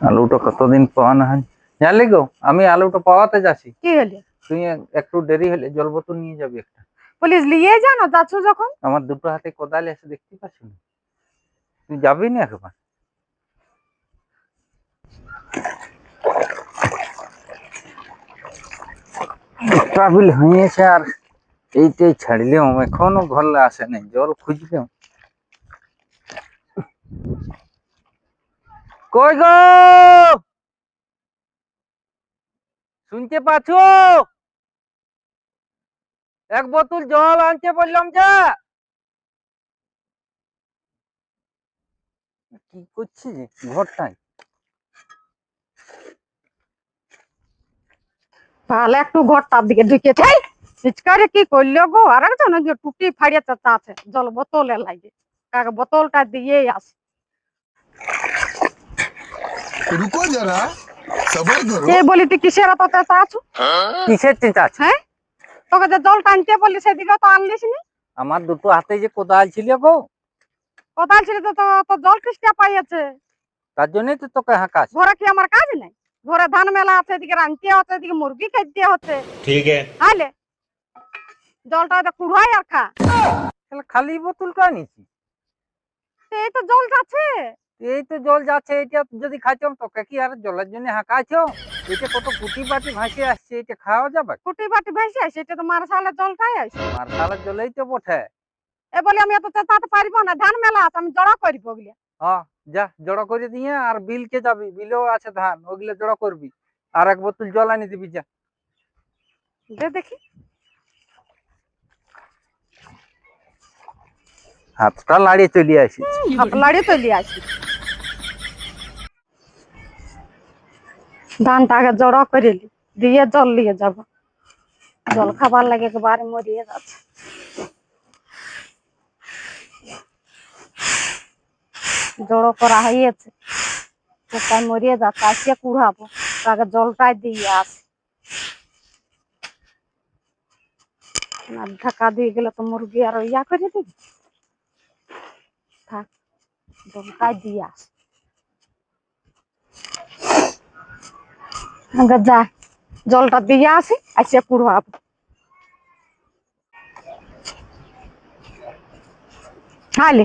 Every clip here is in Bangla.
আলুটা কতদিন পাওয়া না হয় জানলি গো, আমি আলুটা পাওয়াতে যাচ্ছি। কি হলো? তুই একটু দেরি হলে জল বোতল নিয়ে যাবি একটা। পুলিশ নিয়ে জানো যাচ্ছ যখন। আমার দুটো হাতে কোদাল আছে, দেখতে পাচ্ছি না। তুই যাবি না একবার? ট্রাভেল হয়েছে আর এইটাই ছাড়লেও এখনো ঘরে আসে নাই, জল খুঁজলেও। কই গো, শুনতে পাচ্ছ? এক বোতল জল আনতে বললাম যা। কি করছিস ঘরটায়? তাহলে একটু ঘরটার দিকে ঢুকেছে। পিচকারে কি করলো গো? আর একজন ওই যে টুটি ফাড়িয়ে আছে জল বোতলে লাগে, কাকে বোতলটা দিয়ে আসে। रुको जरा सबर करो। কে বলি তুই কিসের এত চেঁচা আছো? কিসের চিন্তা আছে? হ্যাঁ, তোকে যে জল টানতে বললি সেদিকে তো আনলিস নি। আমার দুটো হাতে যে কোদাল ছিল গো, কোথায় ছিল তো তো জল খ্রিস্টা পাইয়াছে। তার জন্যই তো তোকে হাঁকাস। ঘরে কি আমার কাজ নাই? ঘরে ধান মেলা আছে, এদিকে রাঁধতে হচ্ছে, এদিকে মুরগি খাইতে হচ্ছে। ठीक है। আইলে জলটা কুড়াই আর খা। তাহলে খালি বোতলটা আনিছি। এই তো জল যাচ্ছে। এই তো জল যাচ্ছে, এটা যদি খাইতাম তোকে কি আর জলের জন্য হাঁকাইছো? এটা কত কুটি বাটি ভাসে আসছে, এটা খাওয়া যাবে? কুটি বাটি ভেসে আসে, এটা তো মারসালের জলটাই আসে। মার্শালের জলেই তো বটে। এ বলে আমি এত চেঁচাতে পারবো না, ধান মেলা আছে, আমি জড়া করবো ওগুলো। হ্যাঁ, যা জড়ো করে দিয়ে আর বিলকে যাবি, বিলেও আছে ধান, ওগুলো জড়ো করবি। আর এক বোতল জল আনি দিবি যা। দে দেখি। হাতটা লাড়িয়ে চলে আসিস। হাত লাড়িয়ে চলে আসি। ধানটা আগে জড়া করে লি, দিয়ে জল নিয়ে যাব। জল খাবার লাগে একেবারে মরিয়ে যাচ্ছে। জড়ো করা হয়েছে, কোথায় মরিয়ে যাচ্ছে, আসিয়ে কুড়াবো। আগে জলটাই দিয়ে আসি, না ঢাকা দিয়ে গেলে তো মুরগি আর ইয়া করে দিবি। থাক, জলটাই দিয়ে আসি। আগে যা, জলটা দিয়ে আসি, আসিয়ে কুড়াবো। খাইলে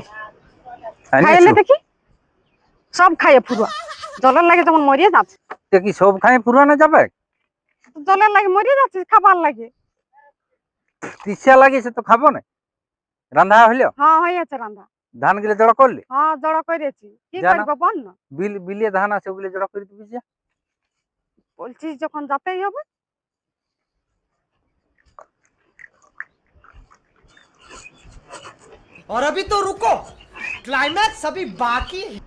খাইলে দেখি, সব খাইয়ে ফুরুয়া। জলের লাগে যেমন মরিয়ে যাচ্ছে। কি সব খাই পুরানো যাবে? জলের লাগে মরিয়ে যাচ্ছে, খাবার লাগে। তৃষা লাগিয়েছে তো খাবো না। রান্ধা হইলো? হ্যাঁ হয়েছে রান্না। ধান গুলো জড়ো করলি? হ্যাঁ জড়ো করেছি, কি জানা। করবো বল না। বিলে ধান আছে, ওগুলো জড়ো করে দিবি যা। বলছিস যখন যাতেই হবে। और अभी तो रुको, क्लाइमैक्स अभी बाकी है।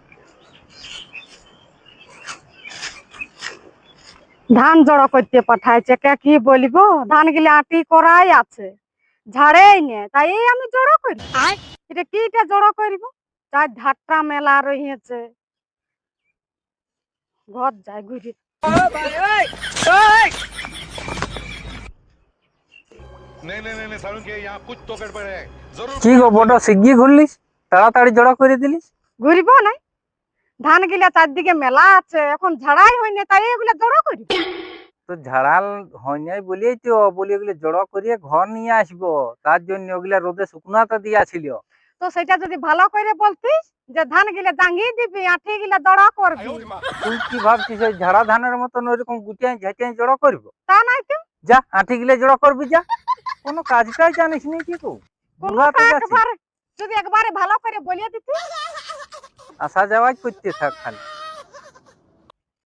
ধান জড়ো করতে পাঠাইছে, কে কি বলবো, ধান গুলি আটি করাই আছে, ঝাড়েই নে, তাই এই আমি জড়ো করি। এটা কিটা জড়ো করব, তাই ধাট্টা মেলা রয়েছে। ঘর যায় ঘুরে। नहीं नहीं नहीं सारुण के यहाँ कुछ तो गड़बड़ है जरूर। কি গো, বড় শিগগি ঘুরলিস, তাড়াতাড়ি জড়ো করে দিলিস। ঘুরবো নাই, ধান গিলা চারদিকে মেলা আছে, এখন ঝাড়াই হয়নি, তাই এগুলা জড়ো করি। তো ঝাড়াল হয় নাই বলেই তো বলি ওগুলো জড়ো করিয়ে ঘর নিয়ে আসবো, তার জন্য ওগুলা রোদে শুকনাতে দিয়েছিল। তো সেটা যদি ভালো করে বলতিস যে ধান গিলা জাঙ্গিয়ে দিবি, আঠি গিলা জড়ো করবি। তুই কি ভাবছিস ওই ঝাড়া ধানের মতন ওইরকম গুটিয়ে ঝাঁটিয়ে জড়ো করবো? তা নাই তো। যা আঠি গিলে জড়ো করবি যা। কোনো কাজটাই জানিস নি কি তু? বুড়াতে যাচ্ছিস, যদি একবারে ভালো করে বলিয়ে দিতি। আসা যাওয়াই করতে থাক খালি।